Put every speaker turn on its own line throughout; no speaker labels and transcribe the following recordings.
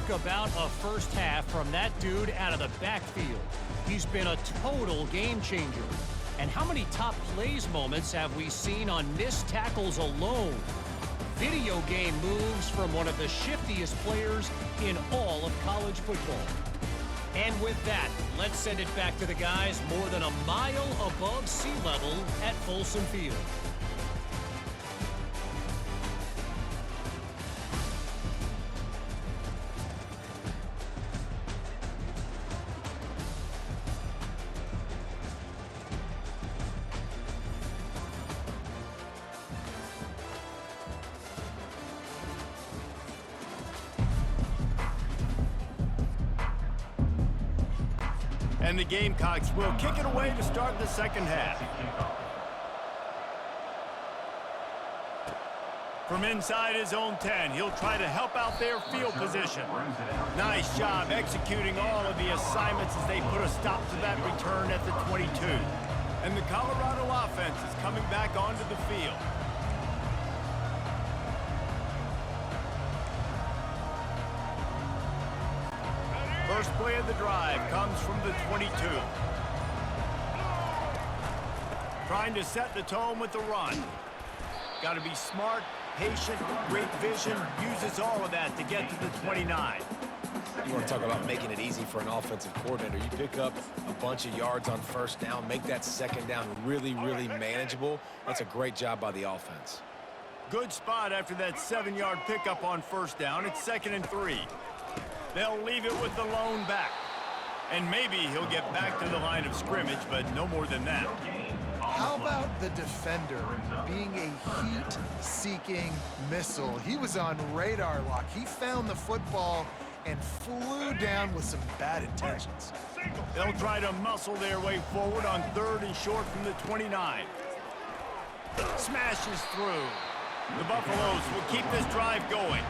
talk about a first half from that dude out of the backfield. He's been a total game changer. And how many top plays moments have we seen on missed tackles alone? Video game moves from one of the shiftiest players in all of college football. And with that, let's send it back to the guys more than a mile above sea level at Folsom Field.
And the Gamecocks will kick it away to start the second half. From inside his own 10, he'll try to help out their field position. Nice job executing all of the assignments as they put a stop to that return at the 22. And the Colorado offense is coming back onto the field. First play of the drive comes from the 22. Trying to set the tone with the run. Got to be smart, patient, great vision, uses all of that to get to the 29.
You want to talk about making it easy for an offensive coordinator. You pick up a bunch of yards on first down, make that second down really, really manageable. That's a great job by the offense.
Good spot after that 7-yard pickup on first down. It's 2nd and 3. They'll leave it with the lone back. And maybe he'll get back to the line of scrimmage, but no more than that.
How about the defender being a heat-seeking missile? He was on radar lock. He found the football and flew down with some bad intentions.
They'll try to muscle their way forward on 3rd and short from the 29. Smashes through. The Buffaloes will keep this drive going.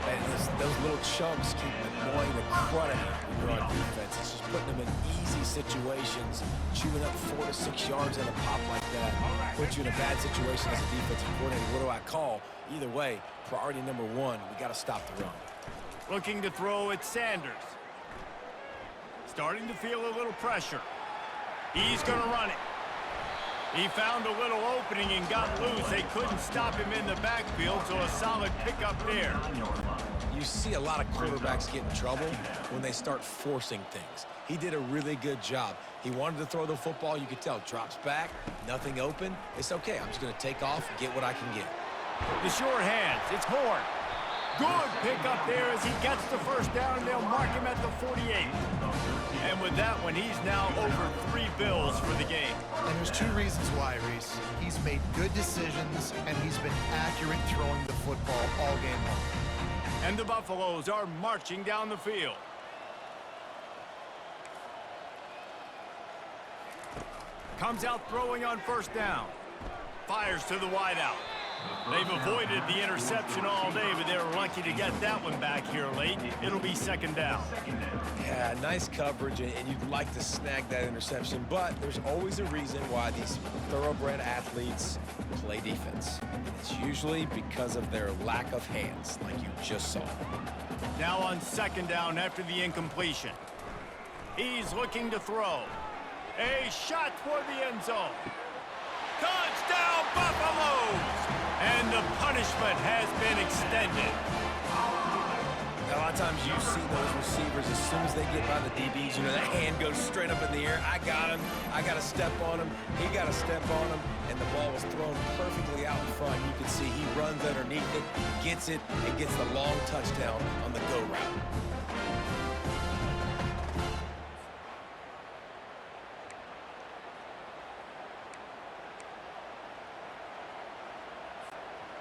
And those little chunks keep annoying the crud out of you when you're on defense. It's just putting them in easy situations, chewing up 4 to 6 yards at a pop like that. Puts you in a bad situation as a defensive coordinator. What do I call? Either way, priority number 1, we got to stop the run.
Looking to throw at Sanders. Starting to feel a little pressure. He's going to run it. He found a little opening and got loose. They couldn't stop him in the backfield, so a solid pickup there.
You see a lot of quarterbacks get in trouble when they start forcing things. He did a really good job. He wanted to throw the football. You could tell. Drops back, nothing open. It's okay. I'm just going to take off and get what I can get.
The short hands. It's Horn. Good pickup there as he gets the first down, and they'll mark him at the 48. And with that one, he's now over 3 bills for the game.
And there's 2 reasons why, Reese. He's made good decisions, and he's been accurate throwing the football all game long.
And the Buffaloes are marching down the field. Comes out throwing on first down. Fires to the wideout. They've avoided the interception all day, but they were lucky to get that one back here late. It'll be 2nd down.
Yeah, nice coverage, and you'd like to snag that interception, but there's always a reason why these thoroughbred athletes play defense. It's usually because of their lack of hands, like you just saw.
Now on 2nd down after the incompletion. He's looking to throw. A shot toward the end zone. Touchdown, Buffaloes! And the punishment has been extended.
Now, a lot of times you see those receivers, as soon as they get by the DBs, you know, that hand goes straight up in the air. I got him. I got to step on him. He got to step on him. And the ball was thrown perfectly out in front. You can see he runs underneath it, gets it, and gets the long touchdown on the go route.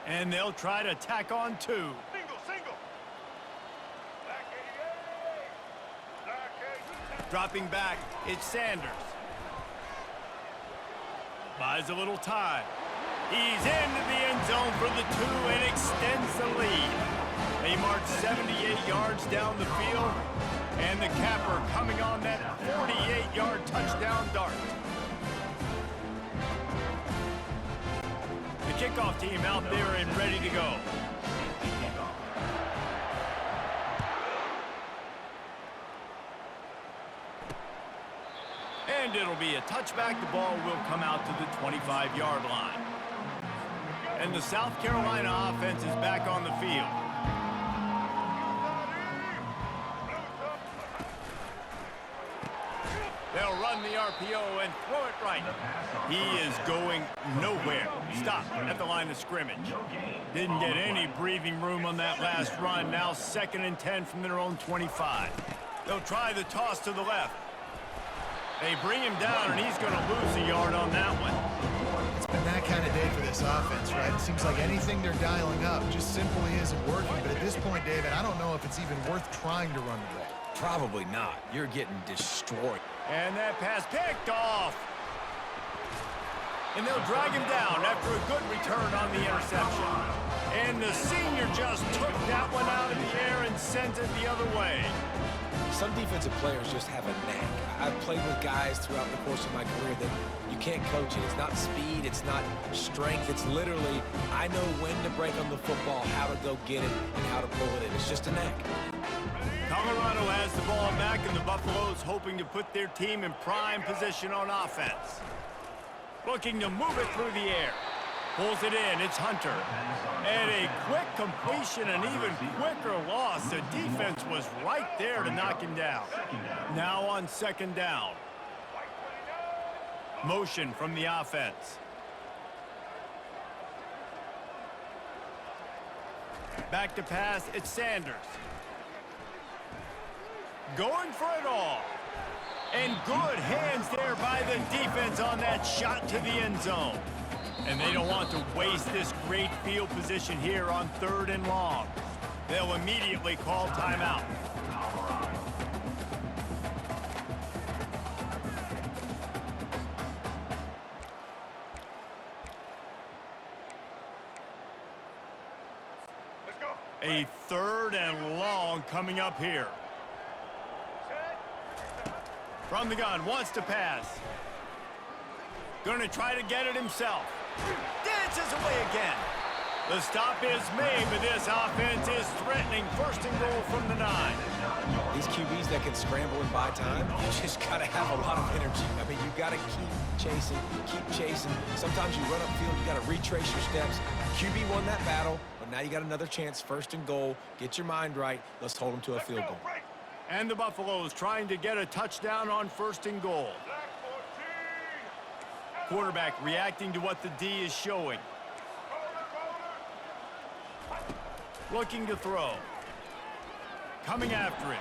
And they'll try to tack on 2.
Single.
Dropping back, it's Sanders. Buys a little time. He's into the end zone for the 2 and extends the lead. They march 78 yards down the field, and the capper coming on that 48-yard touchdown dart. The kickoff team out there and ready to go. And it'll be a touchback. The ball will come out to the 25-yard line. And the South Carolina offense is back on the field. They'll run the RPO and throw it right. He is going nowhere. Stop at the line of scrimmage. Didn't get any breathing room on that last run. Now 2nd and 10 from their own 25. They'll try the toss to the left. They bring him down, and he's going to lose a yard on that one.
It's been that kind of day for this offense, right? It seems like anything they're dialing up just simply isn't working. But at this point, David, I don't know if it's even worth trying to run the ball.
Probably not. You're getting destroyed.
And that pass picked off. And they'll drag him down after a good return on the interception. And the senior just took that one out of the air and sent it the other way.
Some defensive players just have a knack. I've played with guys throughout the course of my career that you can't coach it. It's not speed, it's not strength. It's literally, I know when to break on the football, how to go get it, and how to pull it in. It's just a knack.
Colorado has the ball back, and the Buffaloes hoping to put their team in prime position on offense. Looking to move it through the air. Pulls it in. It's Hunter. And a quick completion, an even quicker loss. The defense was right there to knock him down. Now on 2nd down. Motion from the offense. Back to pass. It's Sanders. Going for it all. And good hands there by the defense on that shot to the end zone. And they don't want to waste this great field position here on 3rd and long. They'll immediately call timeout. A 3rd and long coming up here. From the gun, wants to pass. Gonna try to get it himself. Dances away again. The stop is made, but this offense is threatening 1st and goal from the 9.
These QBs that can scramble and buy time, you just got to have a lot of energy. I mean, you got to keep chasing. Sometimes you run upfield, you got to retrace your steps. QB won that battle, but now you got another chance, 1st and goal. Get your mind right. Let's hold them to a field goal.
And the Buffaloes trying to get a touchdown on 1st and goal. Quarterback reacting to what the D is showing. Looking to throw. Coming after it.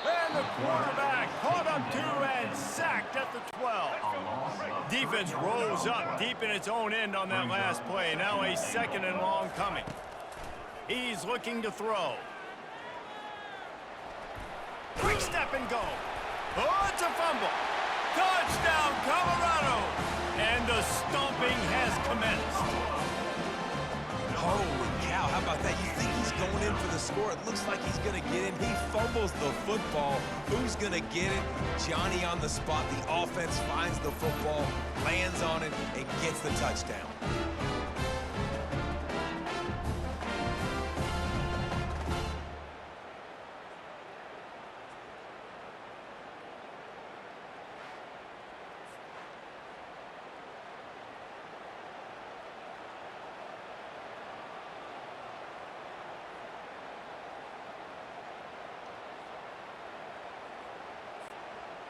And the quarterback caught up to and sacked at the 12. Defense rose up deep in its own end on that last play. Now a 2nd and long coming. He's looking to throw. Quick step and go. Oh, it's a fumble. Touchdown, Colorado. And the stomping has commenced.
Holy cow, how about that? You think he's going in for the score. It looks like he's going to get in. He fumbles the football. Who's going to get it? Johnny on the spot. The offense finds the football, lands on it, and gets the touchdown.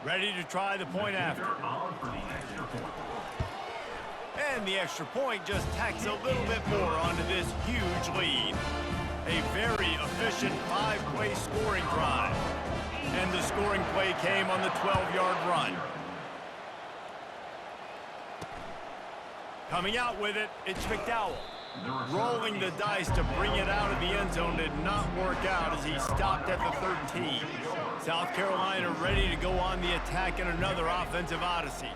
Ready to try the point after. And the extra point just tacks a little bit more onto this huge lead. A very efficient 5-play scoring drive. And the scoring play came on the 12-yard run. Coming out with it, it's McDowell. Rolling the dice to bring it out of the end zone did not work out as he stopped at the 13. South Carolina ready to go on the attack in another offensive odyssey.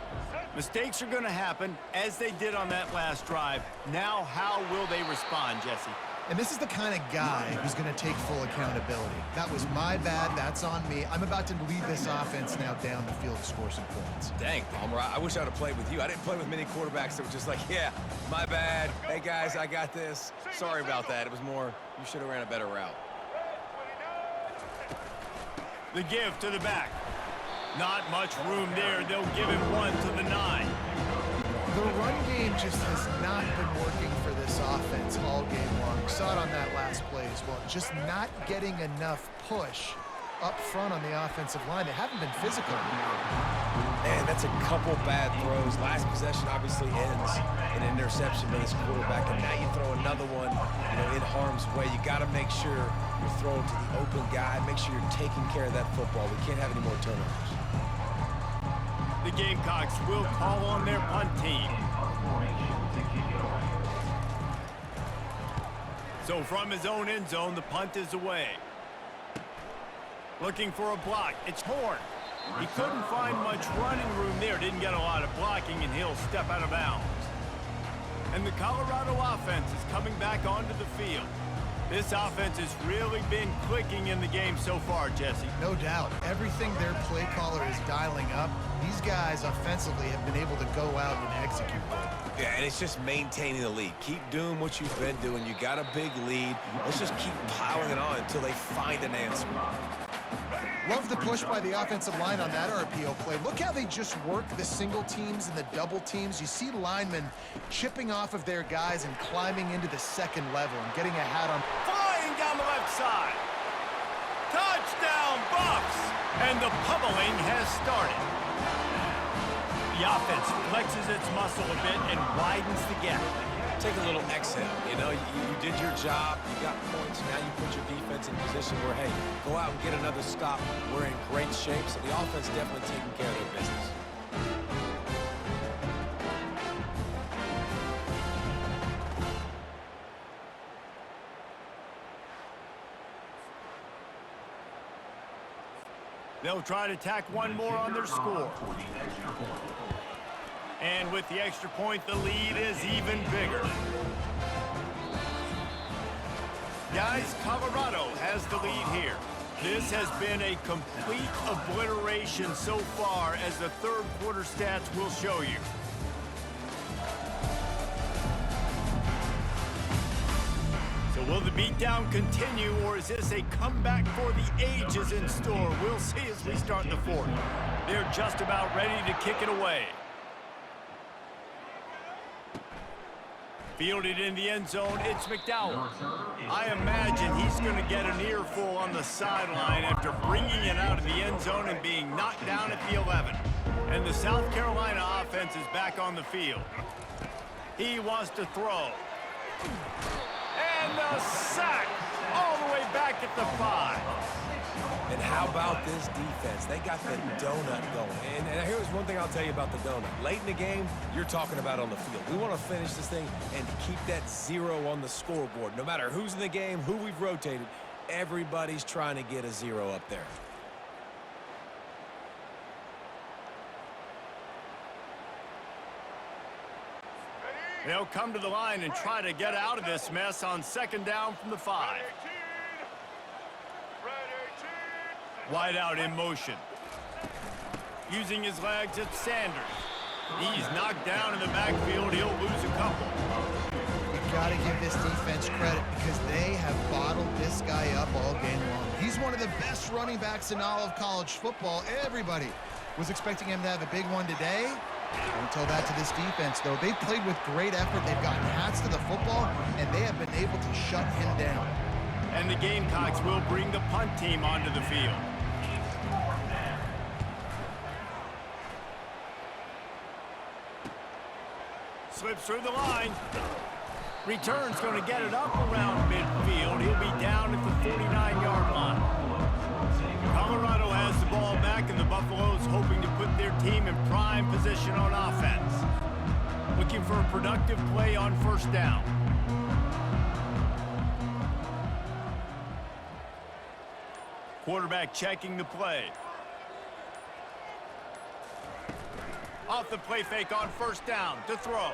Mistakes are going to happen, as they did on that last drive. Now, how will they respond, Jesse?
And this is the kind of guy who's going to take full accountability. That was my bad. That's on me. I'm about to lead this offense now down the field to score some points.
Dang, Palmer, I wish I would have played with you. I didn't play with many quarterbacks that were just like, yeah, my bad. Hey, guys, I got this. Sorry about that. It was more, you should have ran a better route.
The give to the back. Not much room there. They'll give him one to the 9.
The run game just has not been working for this offense all game long. We saw it on that last play as well. Just not getting enough push up front on the offensive line. They haven't been physical.
Man, that's a couple bad throws. Last possession obviously ends in an interception by this quarterback, and now you throw another one, in harm's way. You got to make sure you're throwing to the open guy. Make sure you're taking care of that football. We can't have any more turnovers.
The Gamecocks will call on their punt team. So from his own end zone, the punt is away. Looking for a block. It's Horn. He couldn't find much running room there. Didn't get a lot of blocking, and he'll step out of bounds. And the Colorado offense is coming back onto the field. This offense has really been clicking in the game so far, Jesse.
No doubt. Everything their play caller is dialing up, these guys offensively have been able to go out and execute.
Yeah, and it's just maintaining the lead. Keep doing what you've been doing. You got a big lead. Let's just keep piling it on until they find an answer.
Love the push by the offensive line on that RPO play. Look how they just work the single teams and the double teams. You see linemen chipping off of their guys and climbing into the second level and getting a hat on.
Flying down the left side. Touchdown, Buffs! And the pummeling has started. The offense flexes its muscle a bit and widens the gap.
Take a little exhale. You did your job. You got points. Now you put your defense in position where, hey, go out and get another stop. We're in great shape, so the offense definitely taking care of their business.
They'll try to tack one more on their score. And with the extra point, the lead is even bigger. Guys, Colorado has the lead here. This has been a complete obliteration so far, as the third quarter stats will show you. So will the beatdown continue, or is this a comeback for the ages in store? We'll see as we start the fourth. They're just about ready to kick it away. Fielded in the end zone, it's McDowell. I imagine he's going to get an earful on the sideline after bringing it out of the end zone and being knocked down at the 11. And the South Carolina offense is back on the field. He wants to throw. And the sack all the way back at the 5.
And how about this defense? They got the donut going. And here's one thing I'll tell you about the donut. Late in the game, you're talking about on the field. We want to finish this thing and keep that 0 on the scoreboard. No matter who's in the game, who we've rotated, everybody's trying to get a 0 up there.
They'll come to the line and try to get out of this mess on second down from the 5. Wide out in motion. Using his legs, it's Sanders. He's knocked down in the backfield. He'll lose a couple.
We've got to give this defense credit because they have bottled this guy up all game long. He's one of the best running backs in all of college football. Everybody was expecting him to have a big one today. Don't tell that to this defense, though. They've played with great effort. They've gotten hats to the football, and they have been able to shut him down.
And the Gamecocks will bring the punt team onto the field. Slips through the line. Return's going to get it up around midfield. He'll be down at the 49-yard line. Colorado has the ball back, and the Buffaloes hoping to put their team in prime position on offense. Looking for a productive play on first down. Quarterback checking the play. Off the play fake on first down to throw.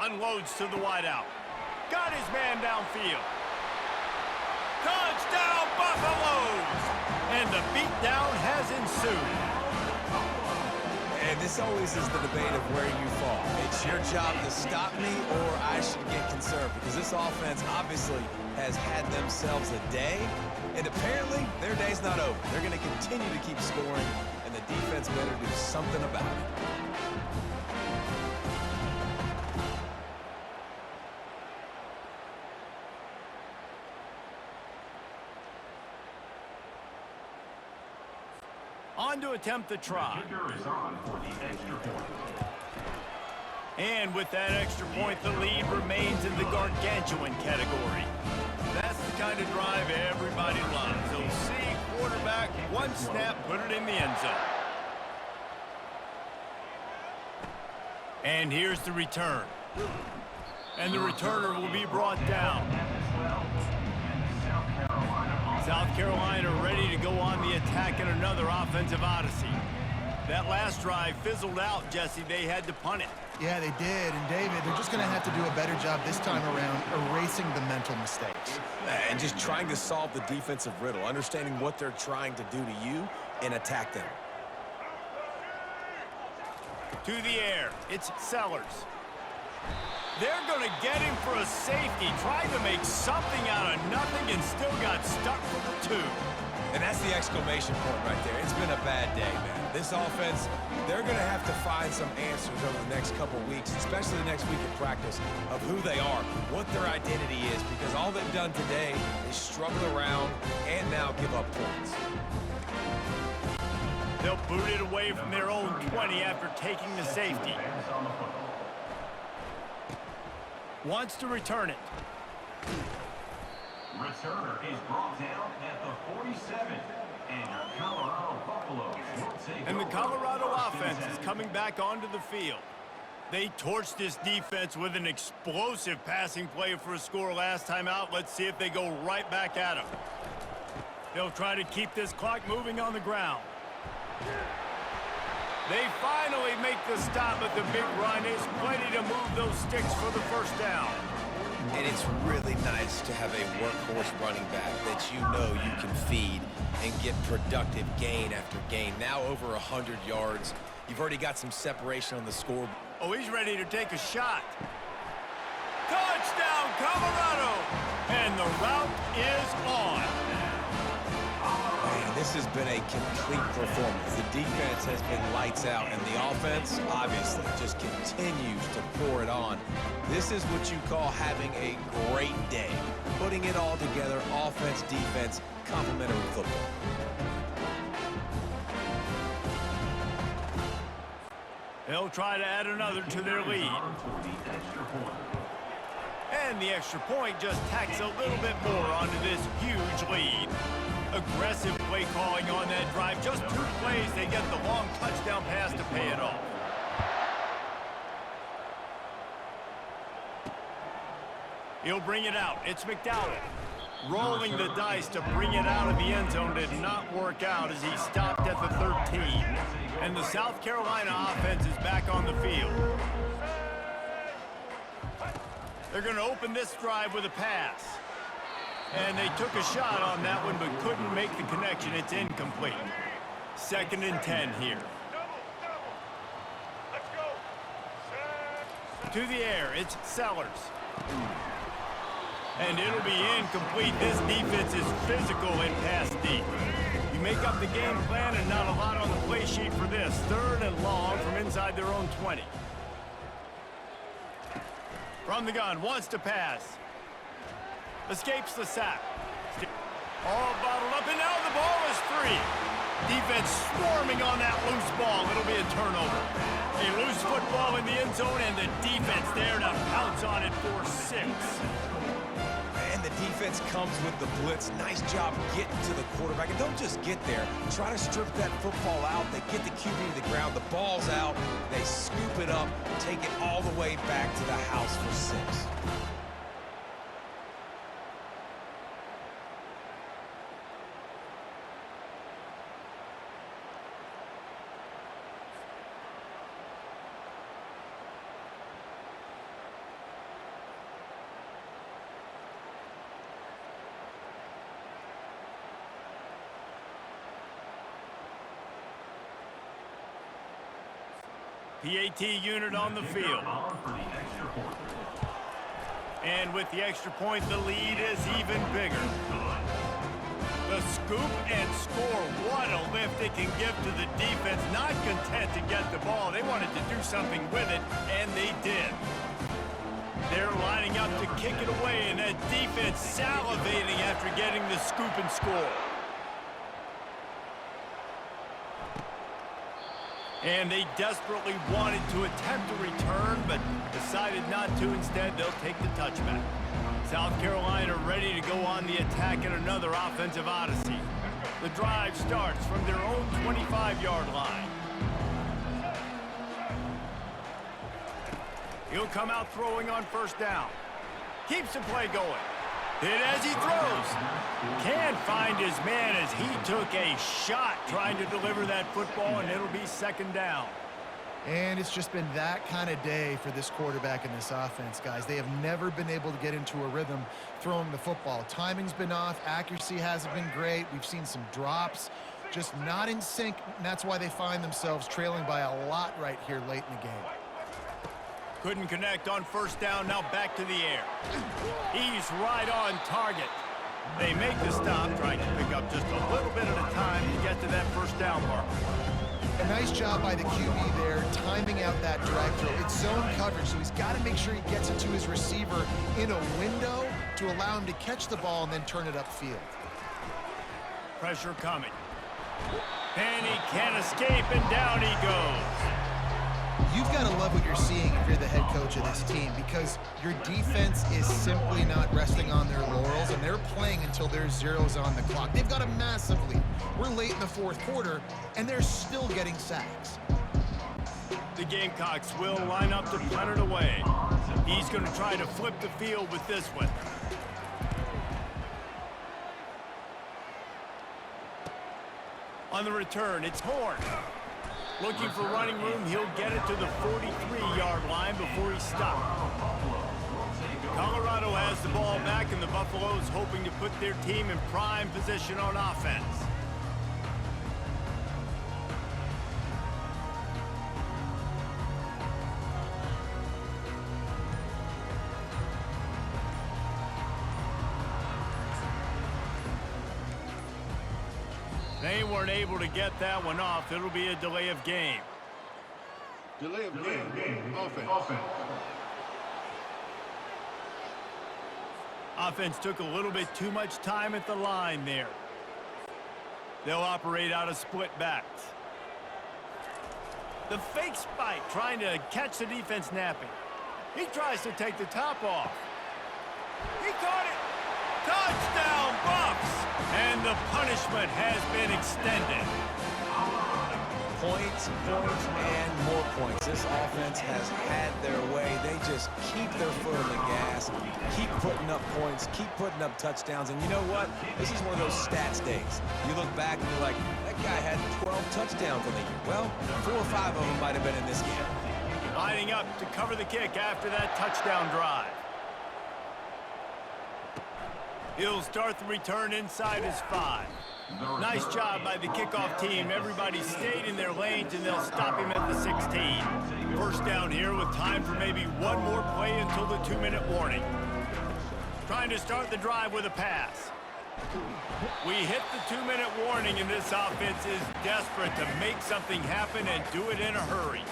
Unloads to the wideout. Got his man downfield. Touchdown, Buffaloes! And the beatdown has ensued.
And this always is the debate of where you fall. It's your job to stop me, or I should get conserved, because this offense obviously has had themselves a day, and apparently their day's not over. They're going to continue to keep scoring, and and the defense better do something about it.
On to attempt the try. And with that extra point, the lead remains in the gargantuan category. That's the kind of drive everybody loves. They'll see quarterback, one snap, put it in the end zone. And here's the return. And the returner will be brought down. South Carolina ready to go on the attack in another offensive odyssey. That last drive fizzled out, Jesse. They had to punt it.
Yeah, they did. And, David, they're just going to have to do a better job this time around erasing the mental mistakes.
And just trying to solve the defensive riddle, understanding what they're trying to do to you and attack them.
To the air, it's Sellers. They're going to get him for a safety. Tried to make something out of nothing and still got stuck for the two.
And that's the exclamation point right there. It's been a bad day, man. This offense, they're going to have to find some answers over the next couple weeks, especially the next week of practice, of who they are, what their identity is, because all they've done today is struggle around and now give up points.
They'll boot it away from their own 20 after taking the safety. Wants to return it.
Returner is brought down at the 47. And your Colorado Buffaloes will take
And the
over.
Colorado offense is coming back onto the field. They torched this defense with an explosive passing play for a score last time out. Let's see if they go right back at them. They'll try to keep this clock moving on the ground. They finally make the stop, but the big run is plenty to move those sticks for the first down.
And it's really nice to have a workhorse running back that you know you can feed and get productive gain after gain. Now over 100 yards. You've already got some separation on the score.
Oh, he's ready to take a shot. Touchdown, Colorado! And the route is on.
Man, this has been a complete performance. The defense has been lights out, and the offense, obviously, just continues to pour it on. This is what you call having a great day. Putting it all together, offense, defense, complementary football.
They'll try to add another to their lead. And the extra point just tacks a little bit more onto this huge lead. Aggressive play calling on that drive. Just 2 plays, they get the long touchdown pass to pay it off. He'll bring it out. It's McDowell. Rolling the dice to bring it out of the end zone did not work out as he stopped at the 13. And the South Carolina offense is back on the field. They're going to open this drive with a pass. And they took a shot on that one but couldn't make the connection. It's incomplete. 2nd and 10 here. To the air, it's Sellers. And it'll be incomplete. This defense is physical and pass deep. You make up the game plan and not a lot on the play sheet for this. 3rd and long from inside their own 20. From the gun, wants to pass. Escapes the sack. All bottled up, and now the ball is free. Defense swarming on that loose ball. It'll be a turnover. A loose football in the end zone, and the defense there to pounce on it for 6.
And the defense comes with the blitz. Nice job getting to the quarterback. And don't just get there. Try to strip that football out. They get the QB to the ground. The ball's out. They scoop it up, take it all the way back to the house for 6.
PAT unit on the field. And with the extra point, the lead is even bigger. The scoop and score. What a lift it can give to the defense. Not content to get the ball. They wanted to do something with it, and they did. They're lining up to kick it away, and that defense salivating after getting the scoop and score. And they desperately wanted to attempt a return, but decided not to. Instead, they'll take the touchback. South Carolina ready to go on the attack in another offensive odyssey. The drive starts from their own 25-yard line. He'll come out throwing on first down. Keeps the play going. Hit as he throws. Can't find his man as he took a shot trying to deliver that football, and it'll be second down.
And it's just been that kind of day for this quarterback and this offense, guys. They have never been able to get into a rhythm throwing the football. Timing's been off. Accuracy hasn't been great. We've seen some drops, just not in sync, and that's why they find themselves trailing by a lot right here late in the game.
Couldn't connect on first down, now back to the air. He's right on target. They make the stop, trying to pick up just a little bit at a time to get to that first down mark.
A nice job by the QB there, timing out that drag throw. It's zone coverage, so he's got to make sure he gets it to his receiver in a window to allow him to catch the ball and then turn it upfield.
Pressure coming. And he can't escape, and down he goes.
You've got to love what you're seeing if you're the head coach of this team, because your defense is simply not resting on their laurels, and they're playing until there's zeros on the clock. They've got a massive lead. We're late in the fourth quarter, and they're still getting sacks.
The Gamecocks will line up to punt it away. He's going to try to flip the field with this one. On the return, it's Horn. Looking for running room, he'll get it to the 43-yard line before he's stopped. Colorado has the ball back, and the Buffaloes hoping to put their team in prime position on offense. They weren't able to get that one off. It'll be a delay of game.
Delay of game. Offense.
Offense took a little bit too much time at the line there. They'll operate out of split backs. The fake spike trying to catch the defense napping. He tries to take the top off. He caught it. Touchdown, Buffs! And the punishment has been extended.
Points, and more points. This offense has had their way. They just keep their foot on the gas, keep putting up points, keep putting up touchdowns. And you know what? This is one of those stats days. You look back and you're like, that guy had 12 touchdowns on the year. Well, 4 or 5 of them might have been in this game.
Lining up to cover the kick after that touchdown drive. He'll start the return inside his 5. Nice job by the kickoff team. Everybody stayed in their lanes, and they'll stop him at the 16. First down here with time for maybe one more play until the 2-minute warning. Trying to start the drive with a pass. We hit the 2-minute warning, and this offense is desperate to make something happen and do it in a hurry.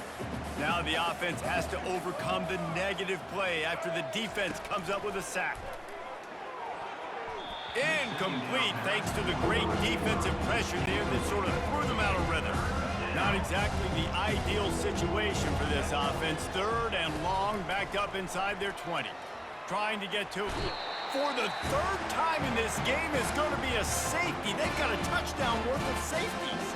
Now the offense has to overcome the negative play after the defense comes up with a sack. Incomplete, thanks to the great defensive pressure there that sort of threw them out of rhythm. Not exactly the ideal situation for this offense. Third and long, backed up inside their 20. Trying to get to it. For the third time in this game is going to be a safety. They've got a touchdown worth of safeties.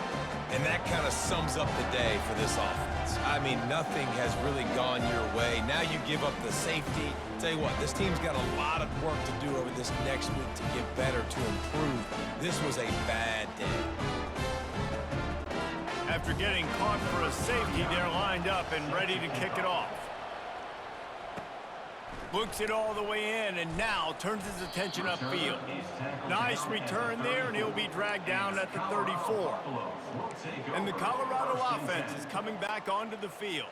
And that kind of sums up the day for this offense. I mean, nothing has really gone your way. Now you give up the safety. Tell you what, this team's got a lot of work to do over this next week to get better, to improve. This was a bad day.
After getting caught for a safety, they're lined up and ready to kick it off. Looks it all the way in, and now turns his attention upfield. Nice return there, and he'll be dragged down at the 34. And the Colorado offense is coming back onto the field.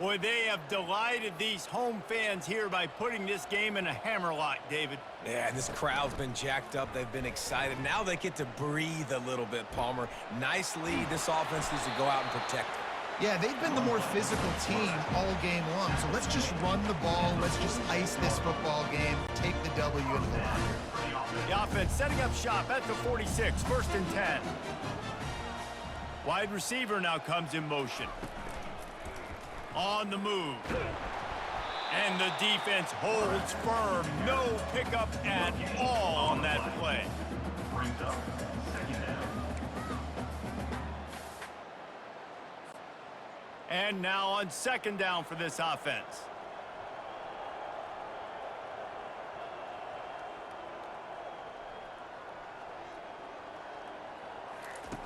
Boy, they have delighted these home fans here by putting this game in a hammerlock, David.
Yeah, and this crowd's been jacked up. They've been excited. Now they get to breathe a little bit, Palmer. Nice lead. This offense needs to go out and protect it.
Yeah, they've been the more physical team all game long. So let's just run the ball. Let's just ice this football game. Take the W into the locker.
The offense setting up shop at the 46, 1st and 10. Wide receiver now comes in motion. On the move. And the defense holds firm. No pickup at all on that play.
Brings up 2nd down.
And now on 2nd down for this offense.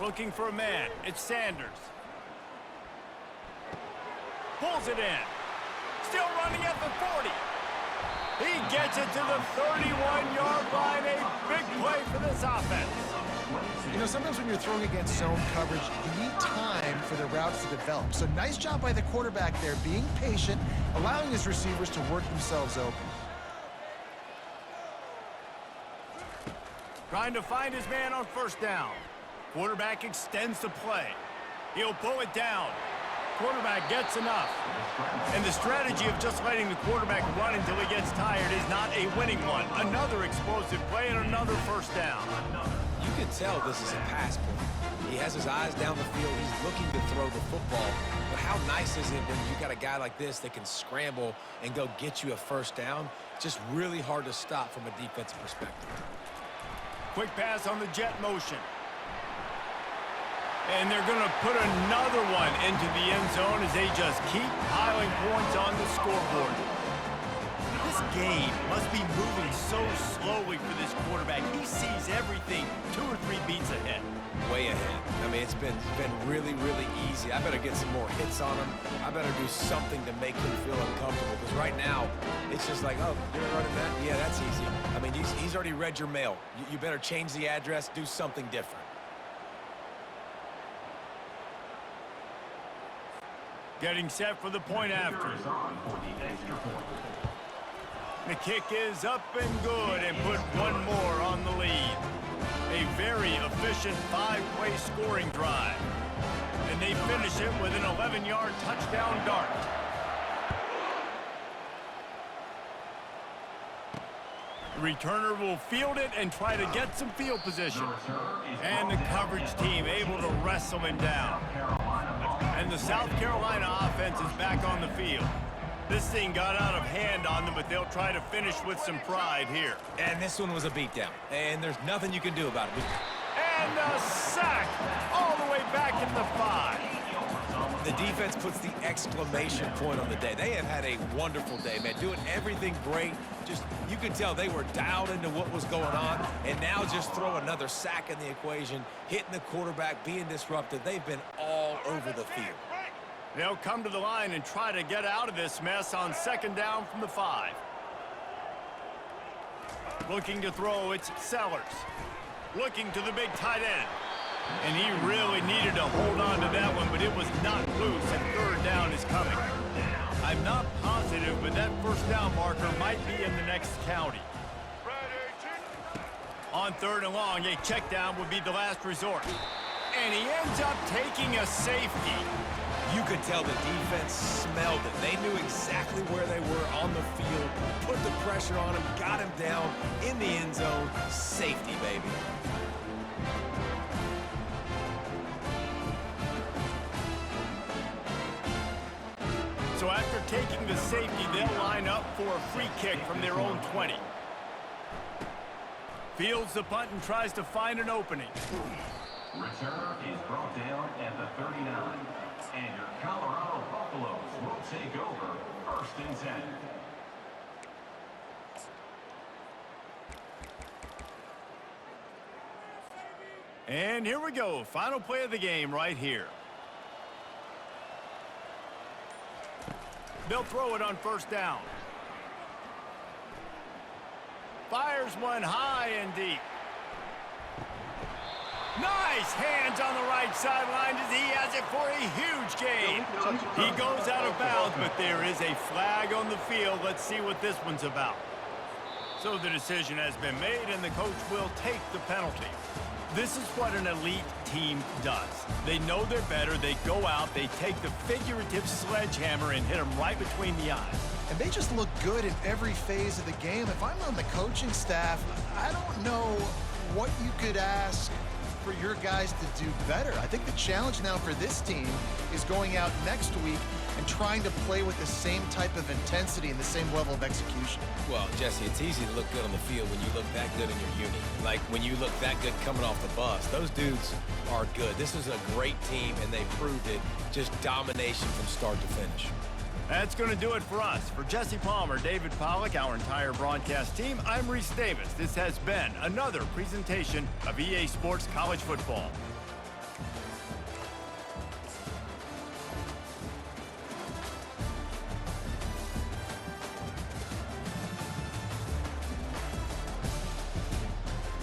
Looking for a man. It's Sanders. Pulls it in. Still running at the 40. He gets it to the 31-yard line. A big play for this offense.
You know, sometimes when you're throwing against zone coverage, you need time for the routes to develop. So nice job by the quarterback there, being patient, allowing his receivers to work themselves open.
Trying to find his man on 1st down. Quarterback extends the play. He'll pull it down. Quarterback gets enough. And the strategy of just letting the quarterback run until he gets tired is not a winning one. Another explosive play and another 1st down.
You can tell this is a pass play. He has his eyes down the field. He's looking to throw the football. But how nice is it when you got a guy like this that can scramble and go get you a 1st down? Just really hard to stop from a defensive perspective.
Quick pass on the jet motion. And they're going to put another one into the end zone as they just keep piling points on the scoreboard. This game must be moving so slowly for this quarterback. He sees everything 2 or 3 beats ahead.
Way ahead. I mean, it's been really, really easy. I better get some more hits on him. I better do something to make him feel uncomfortable. Because right now, it's just like, oh, you're running that? Yeah, that's easy. I mean, he's already read your mail. You better change the address, do something different.
Getting set for the point after. The kick is up and good and put one more on the lead. A very efficient 5-play scoring drive. And they finish it with an 11-yard touchdown dart. The returner will field it and try to get some field position. And the coverage team able to wrestle him down. And the South Carolina offense is back on the field. This thing got out of hand on them, but they'll try to finish with some pride here.
And this one was a beatdown. And there's nothing you can do about it.
And a sack all the way back at the 5.
The defense puts the exclamation point on the day. They have had a wonderful day, man. Doing everything great. Just, you could tell they were dialed into what was going on. And now just throw another sack in the equation, hitting the quarterback, being disruptive. They've been all over the field.
They'll come to the line and try to get out of this mess on 2nd down from the 5. Looking to throw, it's Sellers. Looking to the big tight end. And he really needed to hold on to that one, but it was not loose, and 3rd down is coming. I'm not positive, but that 1st down marker might be in the next county. On 3rd and long, a check down would be the last resort. And he ends up taking a safety.
You could tell the defense smelled it. They knew exactly where they were on the field, put the pressure on him, got him down in the end zone. Safety, baby.
So after taking the safety, they'll line up for a free kick from their own 20. Fields the punt and tries to find an opening.
Returner is brought down at the 39. And your Colorado Buffaloes will take over 1st and 10.
And here we go. Final play of the game right here. They'll throw it on 1st down. Fires one high and deep. Nice Nice hands on the right sideline as he has it for a huge gain. He goes out of bounds, but there is a flag on the field. Let's see what this one's about. So the decision has been made, and the coach will take the penalty. This is what an elite team does. They know they're better. They go out, they take the figurative sledgehammer and hit them right between the eyes.
And they just look good in every phase of the game. If I'm on the coaching staff, I don't know what you could ask for your guys to do better. I think the challenge now for this team is going out next week and trying to play with the same type of intensity and the same level of execution.
Well, Jesse, it's easy to look good on the field when you look that good in your unit. Like when you look that good coming off the bus. Those dudes are good. This is a great team, and they proved it. Just domination from start to finish.
That's going to do it for us. For Jesse Palmer, David Pollack, our entire broadcast team, I'm Reese Davis. This has been another presentation of EA Sports College Football.